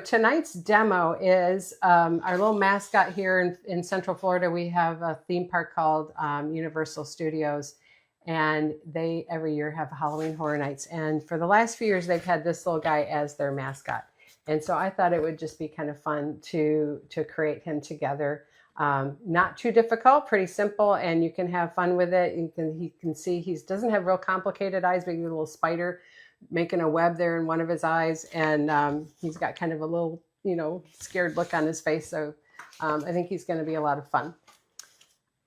tonight's demo is our little mascot here in Central Florida. We have a theme park called Universal Studios, and they every year have Halloween Horror Nights. And for the last few years, they've had this little guy as their mascot. And so I thought it would just be kind of fun to create him together. Not too difficult, pretty simple, and you can have fun with it. He can see he doesn't have real complicated eyes, but he's a little spider making a web there in one of his eyes, and he's got kind of a little, scared look on his face. So I think he's going to be a lot of fun.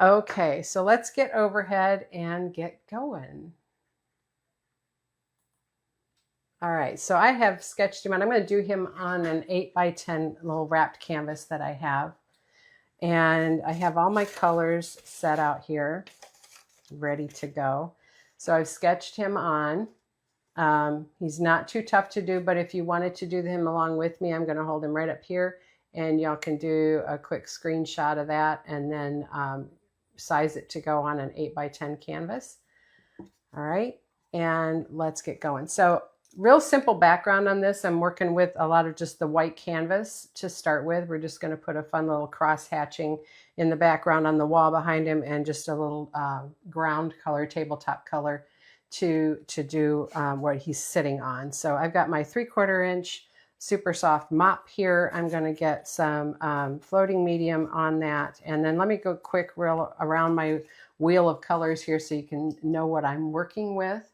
Okay, so let's get overhead and get going. All right, so I have sketched him, and I'm going to do him on an 8x10 little wrapped canvas that I have. And I have all my colors set out here, ready to go. So I've sketched him on. He's not too tough to do, but if you wanted to do him along with me, I'm going to hold him right up here, and y'all can do a quick screenshot of that and then size it to go on an 8x10 canvas. All right, and let's get going. So real simple background on this. I'm working with a lot of just the white canvas to start with. We're just going to put a fun little cross hatching in the background on the wall behind him, and just a little ground color, tabletop color to do what he's sitting on. So I've got my 3/4 inch super soft mop here. I'm going to get some floating medium on that. And then let me go quick around my wheel of colors here so you can know what I'm working with.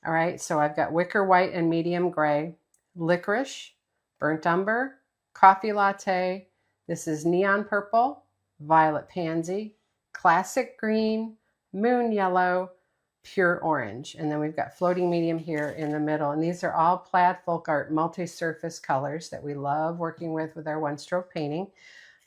All right, so I've got wicker white and medium gray, licorice, burnt umber, coffee latte. This is neon purple, violet pansy, classic green, moon yellow, pure orange. And then we've got floating medium here in the middle. And these are all plaid folk art multi-surface colors that we love working with our one-stroke painting.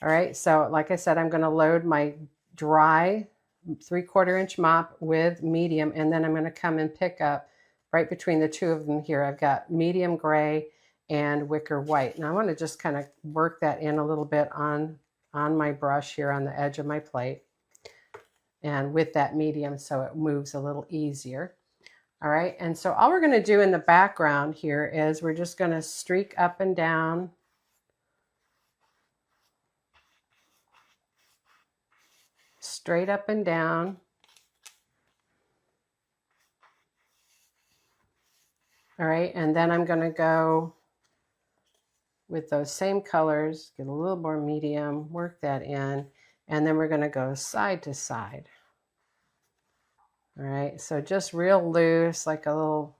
All right, so like I said, I'm going to load my dry 3/4 inch mop with medium, and then I'm going to come and pick up right between the two of them here. I've got medium gray and wicker white. And I want to just kind of work that in a little bit on my brush here on the edge of my plate, and with that medium so it moves a little easier. All right, and so all we're going to do in the background here is we're just going to streak up and down. Straight up and down. All right, and then I'm going to go with those same colors, get a little more medium, work that in, and then we're going to go side to side. All right, so just real loose, like a little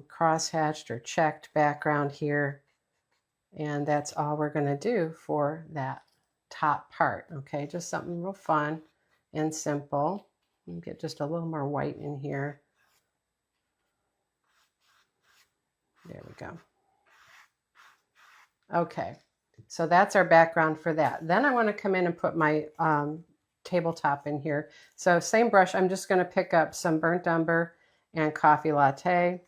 cross-hatched or checked background here. And that's all we're going to do for that top part. Okay, just something real fun and simple. Get just a little more white in here. There we go. Okay, so that's our background for that. Then I want to come in and put my tabletop in here. So same brush, I'm just going to pick up some burnt umber and coffee latte,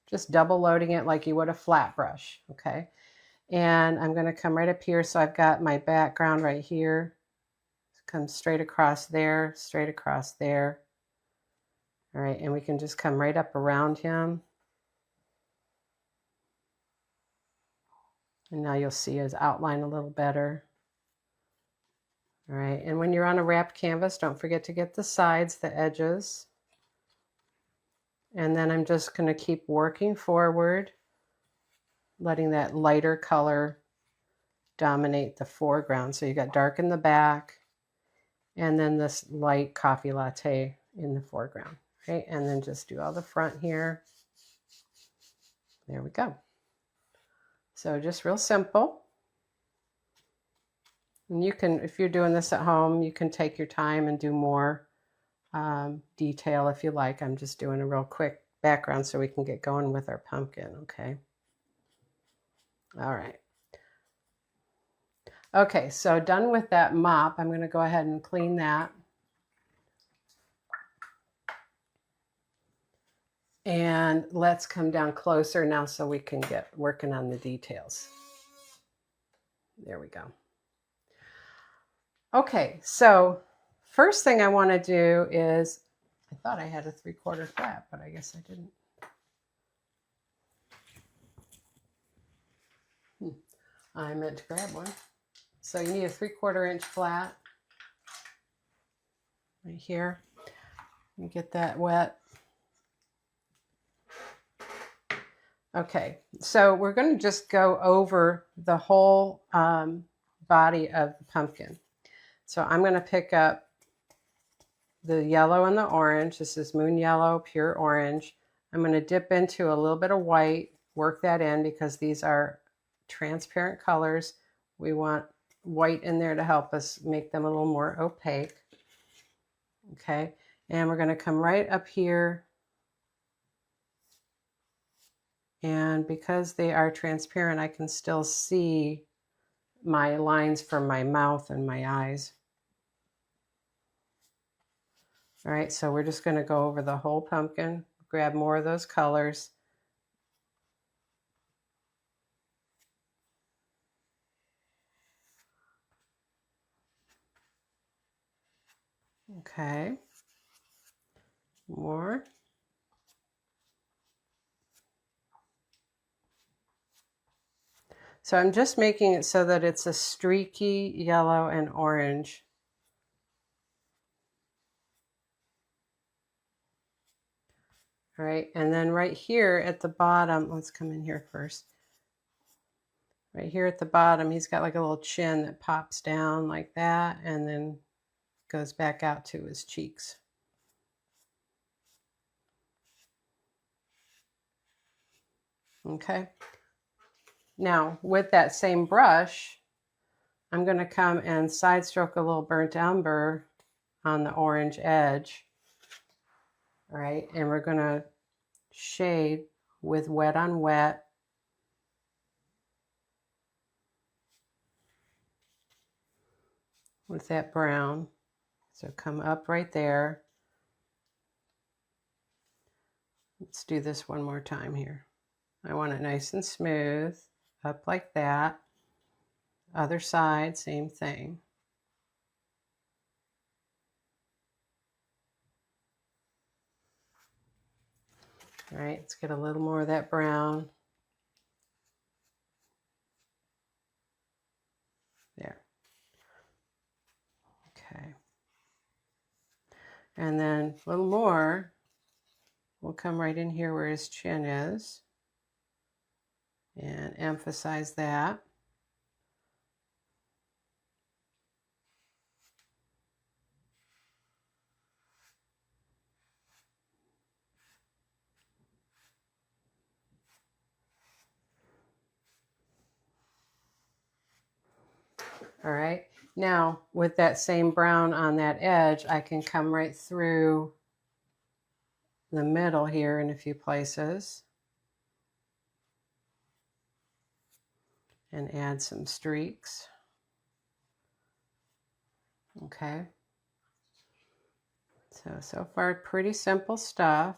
just double loading it like you would a flat brush. Okay, and I'm going to come right up here. So I've got my background right here, come straight across there, straight across there. All right, and we can just come right up around him. And now you'll see his outline a little better. All right, and when you're on a wrapped canvas, don't forget to get the sides, the edges. And then I'm just going to keep working forward, letting that lighter color dominate the foreground. So you got dark in the back, and then this light coffee latte in the foreground. Okay, and then just do all the front here. There we go. So just real simple. And you can, if you're doing this at home, you can take your time and do more detail if you like. I'm just doing a real quick background so we can get going with our pumpkin, okay? All right. Okay, so done with that mop. I'm going to go ahead and clean that. And let's come down closer now so we can get working on the details. There we go. Okay, so first thing I want to do is, I thought I had a 3/4 flat, but I guess I didn't. I meant to grab one. So you need a 3/4 inch flat right here. You get that wet. Okay, so we're going to just go over the whole body of the pumpkin. So I'm going to pick up the yellow and the orange. This is moon yellow, pure orange. I'm going to dip into a little bit of white, work that in because these are transparent colors. We want white in there to help us make them a little more opaque. Okay, and we're going to come right up here. And because they are transparent, I can still see my lines from my mouth and my eyes. All right, so we're just going to go over the whole pumpkin, grab more of those colors. Okay, more. So I'm just making it so that it's a streaky yellow and orange. All right, and then right here at the bottom, let's come in here first. Right here at the bottom, he's got like a little chin that pops down like that and then goes back out to his cheeks. Okay. Now, with that same brush, I'm going to come and side stroke a little burnt umber on the orange edge. All right, and we're going to shade with wet on wet. With that brown. So come up right there. Let's do this one more time here. I want it nice and smooth, up like that. Other side, same thing. All right, let's get a little more of that brown. There. Okay. And then a little more. We'll come right in here where his chin is and emphasize that. All right, now with that same brown on that edge, I can come right through the middle here in a few places and add some streaks. Okay, so far pretty simple stuff.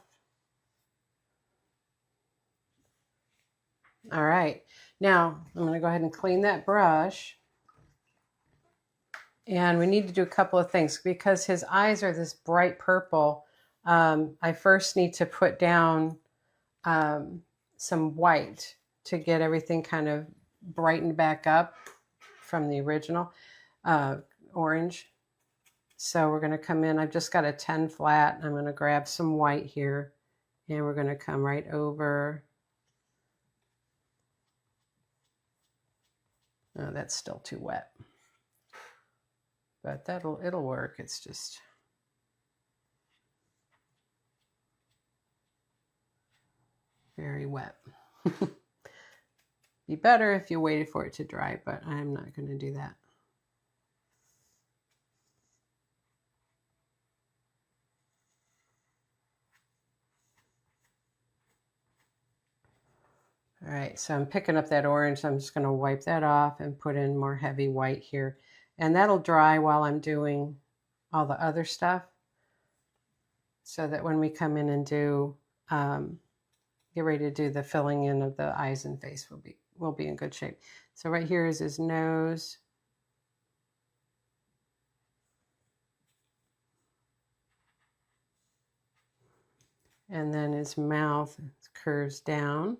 All right, now I'm going to go ahead and clean that brush. And we need to do a couple of things because his eyes are this bright purple. I first need to put down some white to get everything kind of brightened back up from the original orange. So we're going to come in. I've just got a 10 flat. I'm going to grab some white here and we're going to come right over. Oh, that's still too wet. But it'll work. It's just very wet. Be better if you waited for it to dry, but I'm not going to do that. All right, so I'm picking up that orange. I'm just going to wipe that off and put in more heavy white here. And that'll dry while I'm doing all the other stuff so that when we come in and do, get ready to do the filling in of the eyes and face, we'll be in good shape. So right here is his nose. And then his mouth curves down.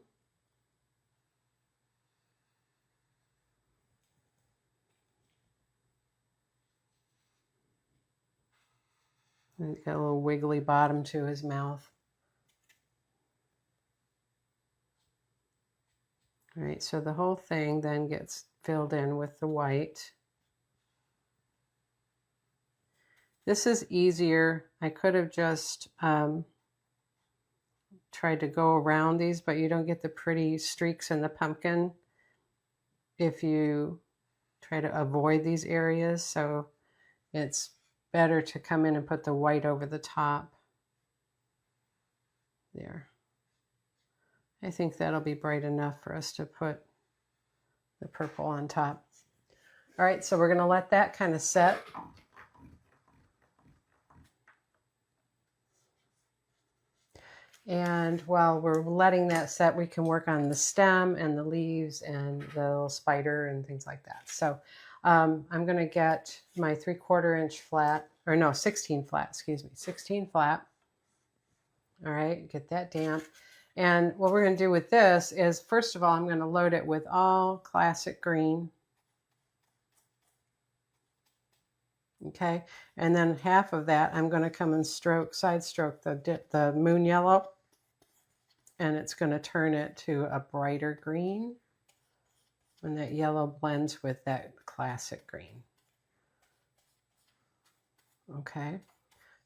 And he's got a little wiggly bottom to his mouth. All right, so the whole thing then gets filled in with the white. This is easier. I could have just tried to go around these, but you don't get the pretty streaks in the pumpkin if you try to avoid these areas. So it's better to come in and put the white over the top. There. I think that'll be bright enough for us to put the purple on top. All right, so we're going to let that kind of set. And while we're letting that set, we can work on the stem and the leaves and the little spider and things like that. So I'm going to get my 3/4 inch flat, or no, 16 flat, excuse me, 16 flat. All right, get that damp. And what we're going to do with this is, first of all, I'm going to load it with all classic green. Okay, and then half of that, I'm going to come and side stroke the moon yellow, and it's going to turn it to a brighter green. And that yellow blends with that classic green. Okay,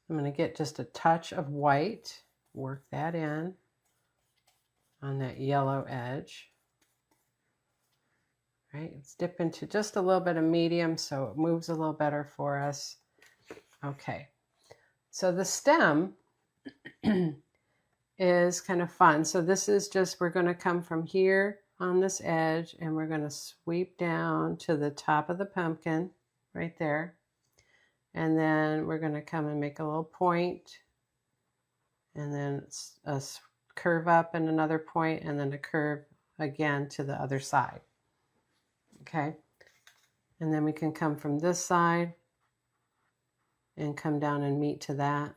I'm going to get just a touch of white, work that in on that yellow edge. Right, let's dip into just a little bit of medium so it moves a little better for us. Okay, so the stem is kind of fun. So this is just, we're going to come from here on this edge and we're going to sweep down to the top of the pumpkin right there. And then we're going to come and make a little point, and then a curve up and another point, and then a curve again to the other side. Okay, and then we can come from this side and come down and meet to that.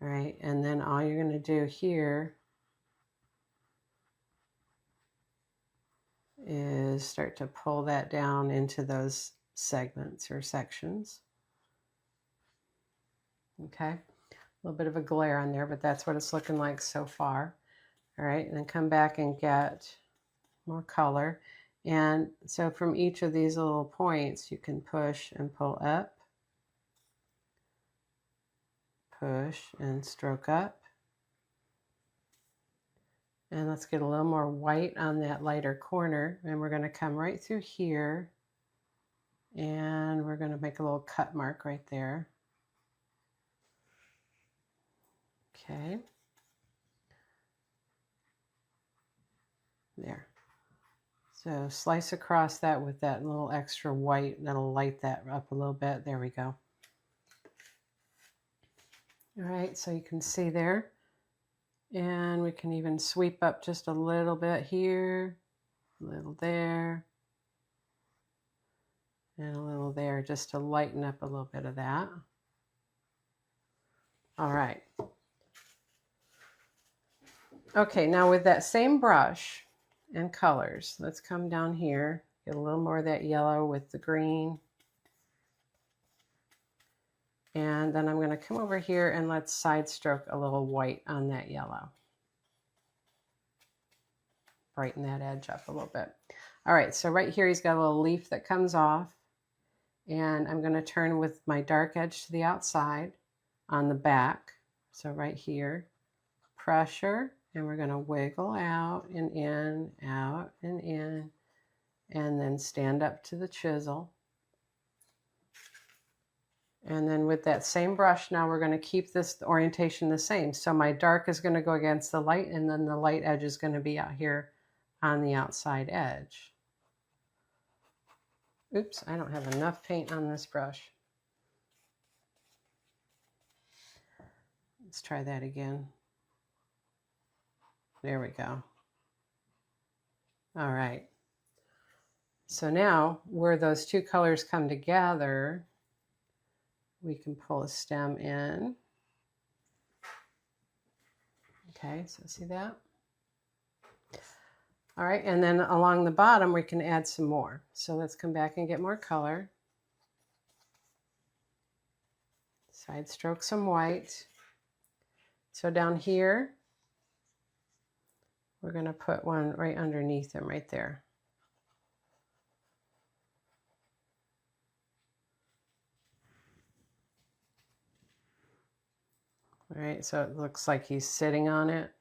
All right, and then all you're going to do here is start to pull that down into those segments or sections. Okay, a little bit of a glare on there, but that's what it's looking like so far. All right, and then come back and get more color. And so from each of these little points, you can push and pull up, push and stroke up. And let's get a little more white on that lighter corner. And we're going to come right through here. And we're going to make a little cut mark right there. Okay. There. So slice across that with that little extra white. That'll light that up a little bit. There we go. All right, so you can see there. And we can even sweep up just a little bit here, a little there, and a little there, just to lighten up a little bit of that. All right. Okay, now with that same brush and colors, let's come down here, get a little more of that yellow with the green. And then I'm going to come over here and let's side stroke a little white on that yellow. Brighten that edge up a little bit. All right, so right here he's got a little leaf that comes off. And I'm going to turn with my dark edge to the outside on the back. So right here, pressure. And we're going to wiggle out and in, out and in, and then stand up to the chisel. And then with that same brush, now we're going to keep this orientation the same. So my dark is going to go against the light, and then the light edge is going to be out here on the outside edge. Oops, I don't have enough paint on this brush. Let's try that again. There we go. All right. So now where those two colors come together, we can pull a stem in. Okay, so see that? All right, and then along the bottom, we can add some more. So let's come back and get more color. Side stroke some white. So down here, we're going to put one right underneath him right there. All right, so it looks like he's sitting on it.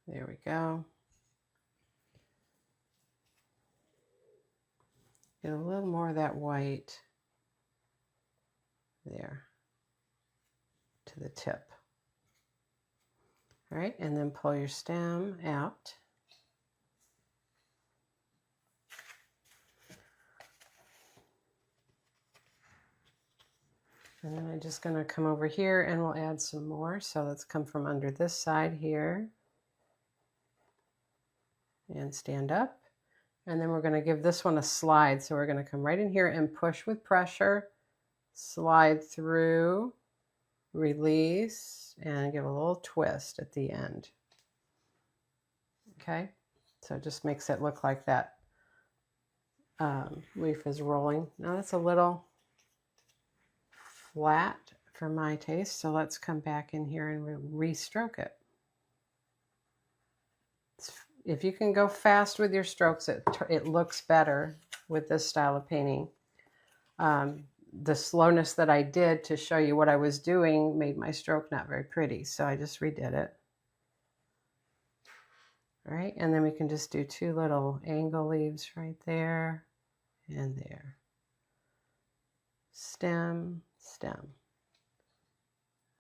There we go. Get a little more of that white there to the tip. All right, and then pull your stem out. And then I'm just going to come over here and we'll add some more. So let's come from under this side here and stand up. And then we're going to give this one a slide. So we're going to come right in here and push with pressure, slide through, release, and give a little twist at the end. Okay, so it just makes it look like that leaf is rolling. Now that's a little flat for my taste, so let's come back in here and re-stroke it. If you can go fast with your strokes, it looks better with this style of painting. The slowness that I did to show you what I was doing made my stroke not very pretty, so I just redid it. All right, and then we can just do two little angle leaves right there and there. Stem, stem.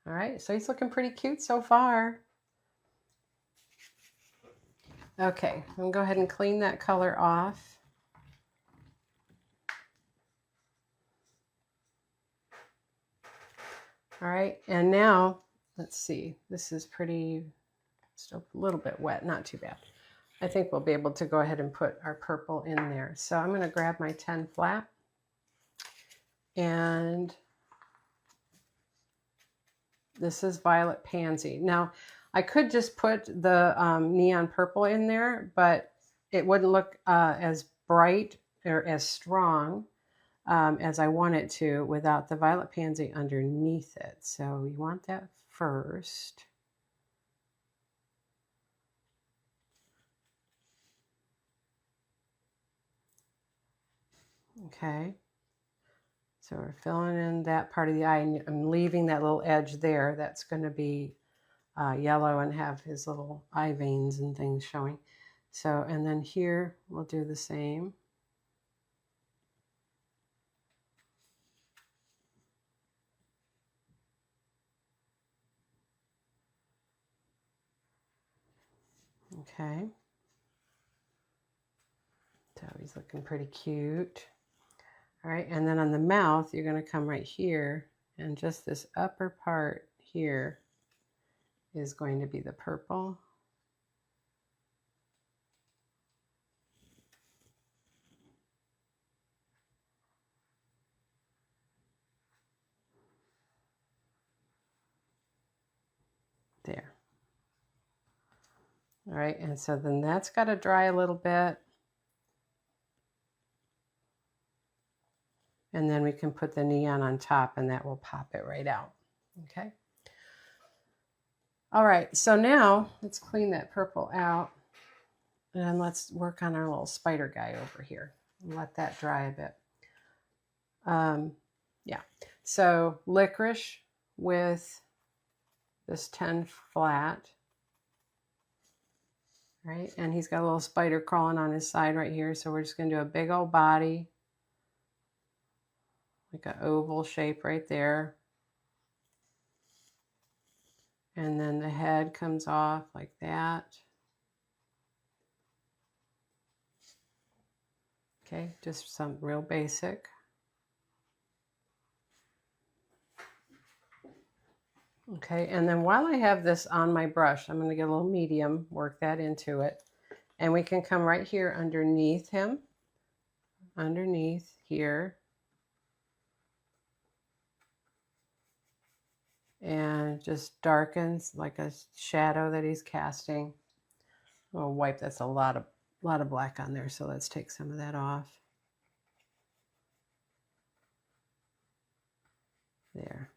All right, so he's looking pretty cute so far. Okay, I'm gonna go ahead and clean that color off. All right, and now, let's see, this is still a little bit wet, not too bad. I think we'll be able to go ahead and put our purple in there. So I'm gonna grab my 10 flat and this is Violet Pansy. Now, I could just put the neon purple in there, but it wouldn't look as bright or as strong as I want it to without the Violet Pansy underneath it. So we want that first. Okay. So we're filling in that part of the eye, and I'm leaving that little edge there. That's going to be yellow and have his little eye veins and things showing. So, and then here we'll do the same. Okay. So he's looking pretty cute. All right, and then on the mouth, you're going to come right here, and just this upper part here is going to be the purple. There. All right, and so then that's got to dry a little bit. And then we can put the neon on top and that will pop it right out. Okay. All right, so now let's clean that purple out and let's work on our little spider guy over here and let that dry a bit. Yeah, so licorice with this 10 flat, right? And he's got a little spider crawling on his side right here. So we're just gonna do a big old body, like an oval shape right there. And then the head comes off like that. Okay, just some real basic. Okay, and then while I have this on my brush, I'm going to get a little medium, work that into it. And we can come right here underneath him, underneath here. And just darkens like a shadow that he's casting. We'll wipe, that's a lot of black on there, so let's take some of that off. There.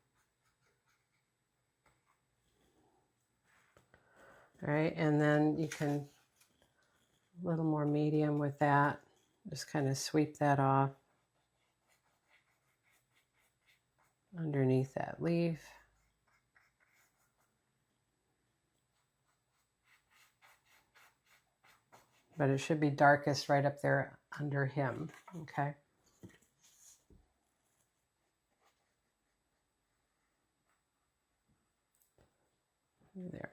All right, and then you can a little more medium with that. Just kind of sweep that off underneath that leaf. But it should be darkest right up there under him, okay? There.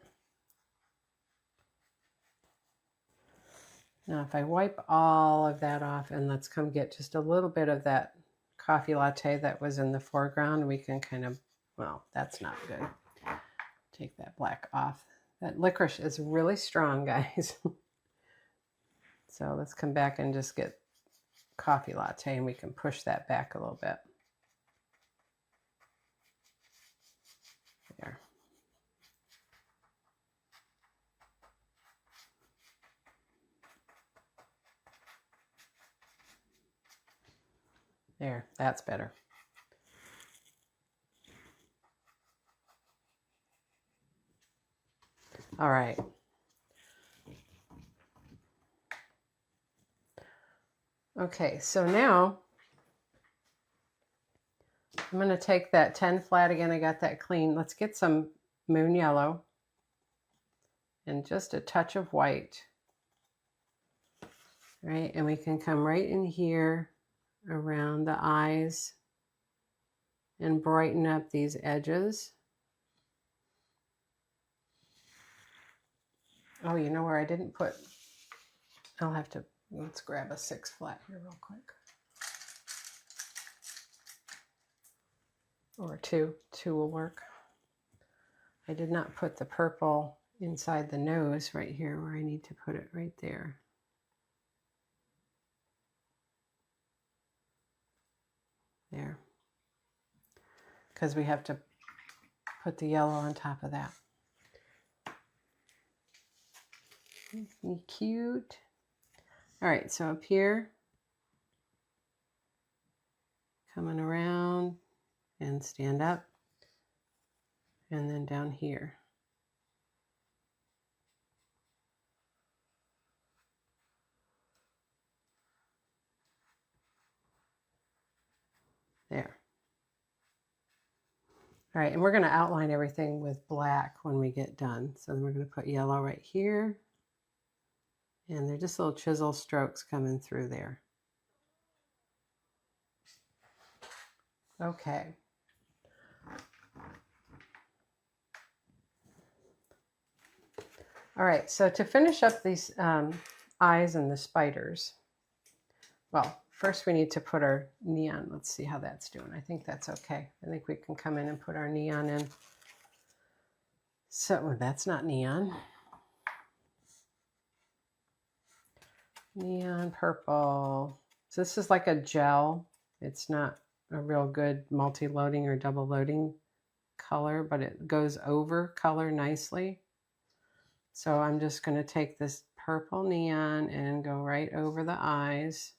Now if I wipe all of that off, and let's come get just a little bit of that coffee latte that was in the foreground, we can kind of, well, that's not good. Take that black off. That licorice is really strong, guys. So let's come back and just get coffee latte, and we can push that back a little bit. There. There, that's better. All right. Okay, so now I'm going to take that 10 flat again. I got that clean. Let's get some moon yellow and just a touch of white. Right, and we can come right in here around the eyes and brighten up these edges. Oh, you know where I didn't put, I'll have to, let's grab a 6 flat here real quick. Or two will work. I did not put the purple inside the nose right here where I need to put it right there. There. Because we have to put the yellow on top of that. Isn't he cute? All right, so up here, coming around and stand up, and then down here. There. All right, and we're going to outline everything with black when we get done. So then we're going to put yellow right here. And they're just little chisel strokes coming through there. Okay. All right, so to finish up these eyes and the spiders, well, first we need to put our neon. Let's see how that's doing. I think that's okay. I think we can come in and put our neon in. So well, that's not neon. Neon purple. So this is like a gel. It's not a real good multi-loading or double loading color, but it goes over color nicely. So I'm just going to take this purple neon and go right over the eyes.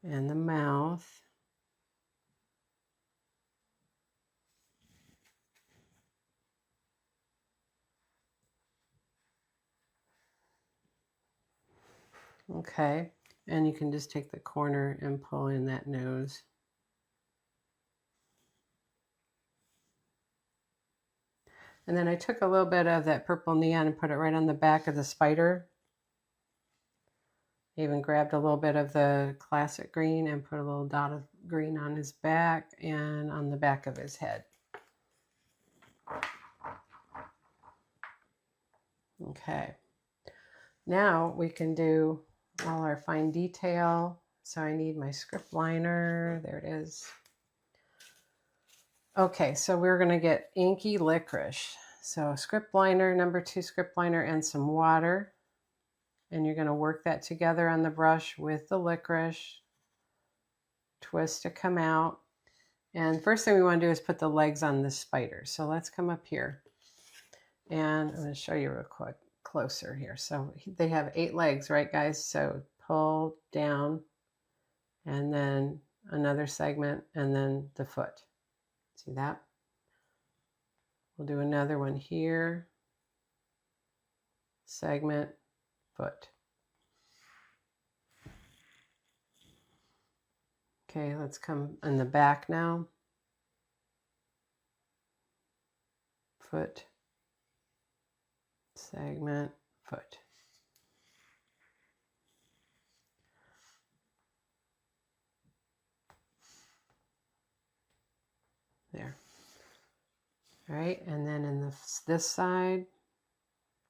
And the mouth. Okay, and you can just take the corner and pull in that nose. And then I took a little bit of that purple neon and put it right on the back of the spider. Even grabbed a little bit of the classic green and put a little dot of green on his back and on the back of his head. Okay, now we can do all our fine detail. So I need my script liner. There it is. Okay, so we're going to get inky licorice. So script liner, number 2 script liner, and some water. And you're going to work that together on the brush with the licorice. Twist to come out. And first thing we want to do is put the legs on this spider. So let's come up here. And I'm going to show you real quick closer here. So they have 8 legs, right guys? So pull down and then another segment and then the foot. See that? We'll do another one here. Segment, foot. Okay, let's come in the back now. Foot, segment, foot. There. All right, and then in this side,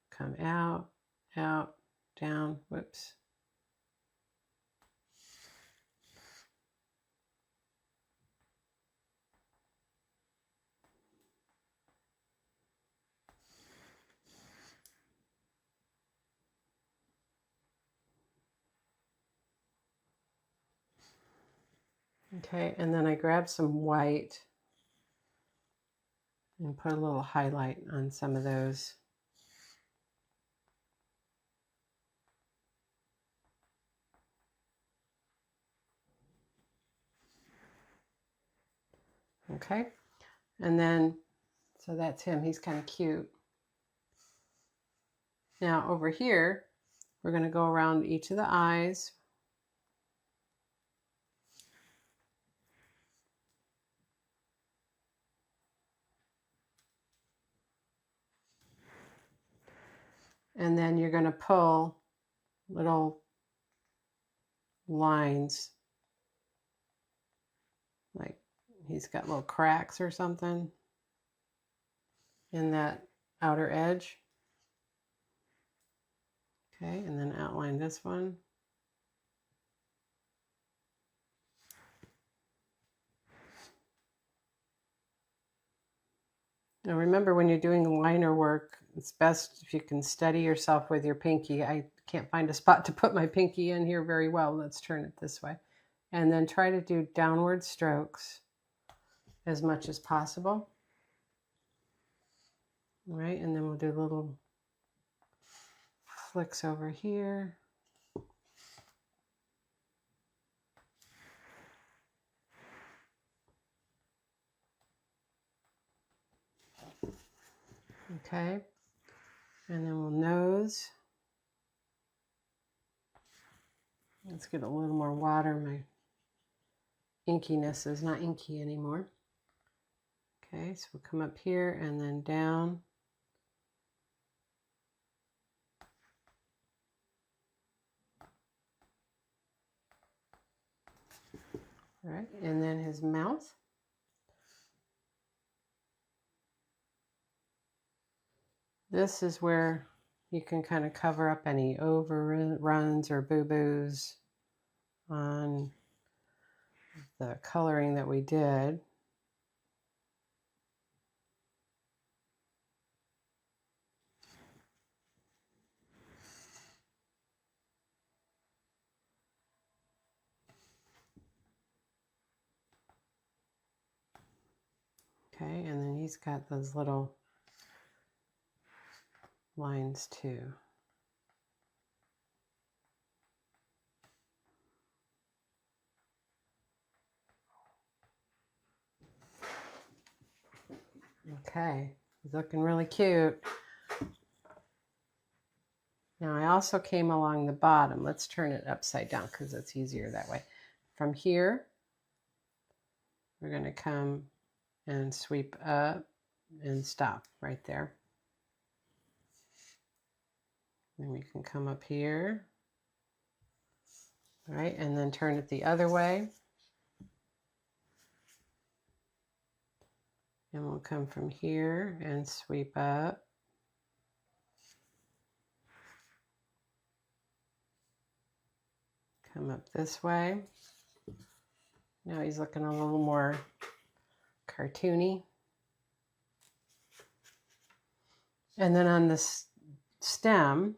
come out, out, down, whoops. Okay, and then I grab some white and put a little highlight on some of those. Okay, and then, so that's him, he's kind of cute. Now over here, we're going to go around each of the eyes. And then you're going to pull little lines, like he's got little cracks or something in that outer edge. Okay, and then outline this one. Now remember, when you're doing liner work, it's best if you can steady yourself with your pinky. I can't find a spot to put my pinky in here very well. Let's turn it this way. And then try to do downward strokes as much as possible. All right, and then we'll do little flicks over here. Okay, and then we'll nose. Let's get a little more water. My inkiness is not inky anymore. Okay, so we'll come up here and then down. All right, and then his mouth. This is where you can kind of cover up any overruns or boo-boos on the coloring that we did. Okay, and then he's got those little lines too. Okay, he's looking really cute. Now I also came along the bottom. Let's turn it upside down because it's easier that way. From here, we're going to come and sweep up and stop right there. Then we can come up here. All right, and then turn it the other way. And we'll come from here and sweep up. Come up this way. Now he's looking a little more cartoony. And then on this stem,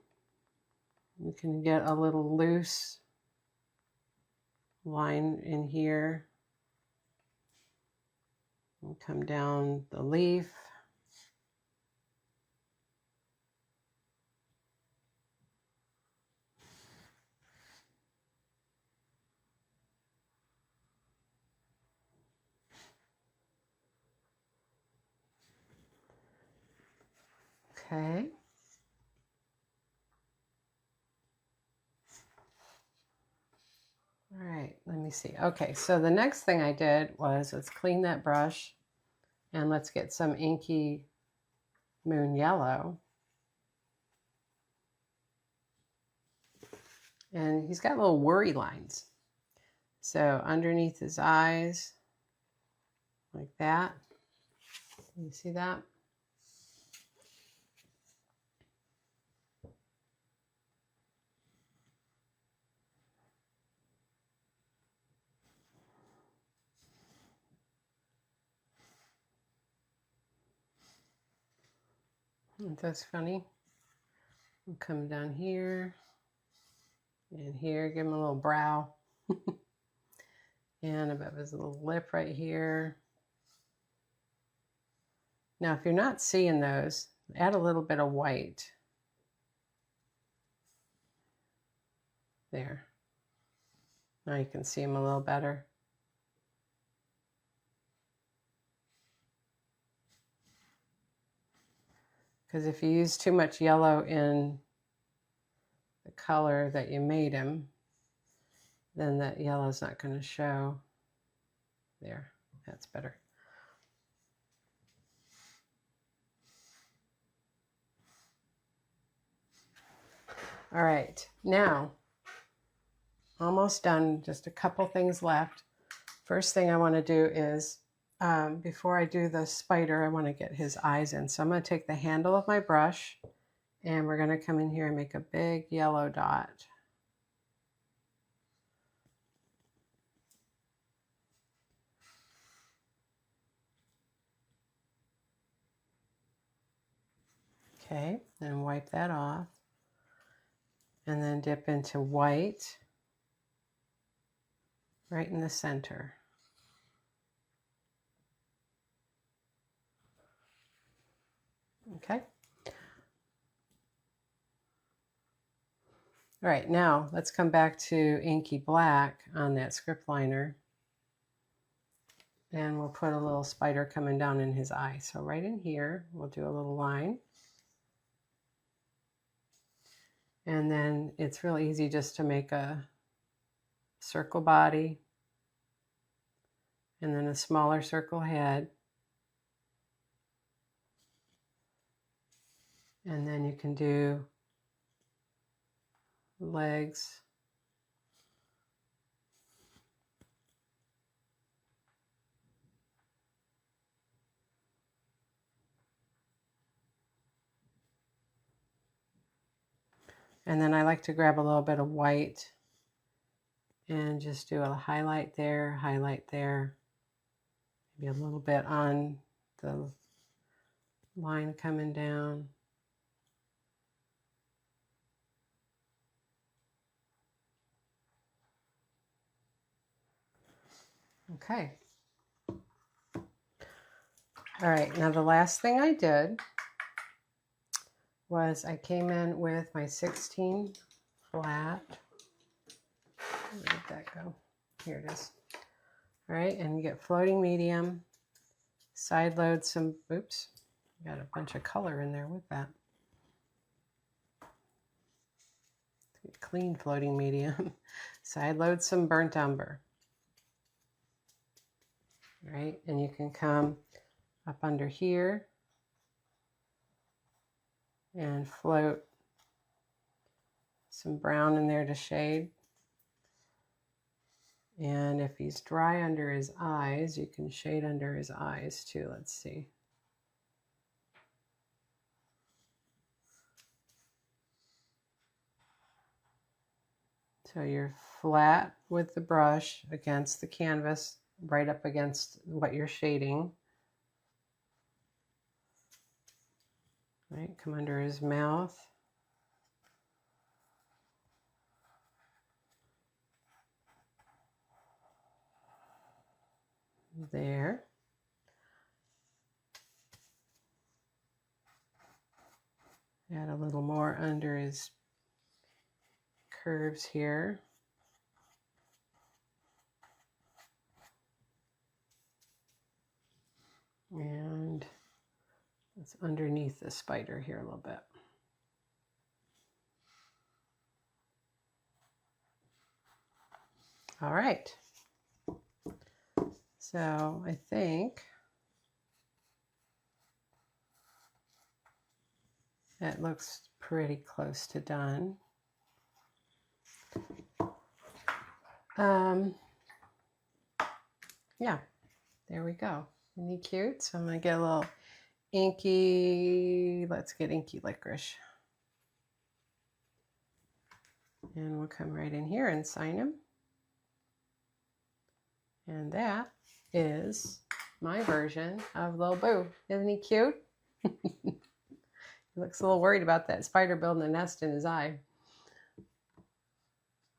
you can get a little loose line in here. And come down the leaf. Okay. All right, let me see. Okay, so the next thing I did was, let's clean that brush and let's get some inky moon yellow. And he's got little worry lines. So underneath his eyes, like that. You see that? That's funny. We'll come down here and here, give him a little brow. And above his little lip right here. Now, if you're not seeing those, add a little bit of white. There. Now you can see him a little better. Because if you use too much yellow in the color that you made him, then that yellow is not going to show. There, that's better. All right, now, almost done, just a couple things left. First thing I want to do is, before I do the spider, I want to get his eyes in. So I'm going to take the handle of my brush and we're going to come in here and make a big yellow dot. Okay, then wipe that off. And then dip into white right in the center. Okay. All right, now let's come back to inky black on that script liner. And we'll put a little spider coming down in his eye. So right in here, we'll do a little line. And then it's real easy just to make a circle body and then a smaller circle head. And then you can do legs. And then I like to grab a little bit of white and just do a highlight there, maybe a little bit on the line coming down. Okay. All right, now the last thing I did was I came in with my 16 flat. Where did that go? Here it is. All right, and you get floating medium, side load some, oops, got a bunch of color in there with that. Clean floating medium, side load some burnt umber. All right, and you can come up under here and float some brown in there to shade. And if he's dry under his eyes, you can shade under his eyes too. Let's see. So you're flat with the brush against the canvas, right up against what you're shading. Right, come under his mouth. There. Add a little more under his curves here. And it's underneath the spider here a little bit. All right. So I think that looks pretty close to done. Yeah, there we go. Isn't he cute? So I'm gonna get a little inky, let's get inky licorice. And we'll come right in here and sign him. And that is my version of Lil Boo. Isn't he cute? He looks a little worried about that spider building a nest in his eye.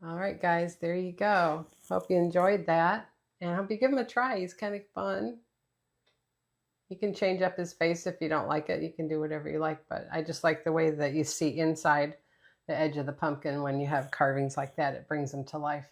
All right, guys, there you go. Hope you enjoyed that. And I hope you give him a try. He's kind of fun. You can change up his face if you don't like it. You can do whatever you like, but I just like the way that you see inside the edge of the pumpkin when you have carvings like that. It brings them to life.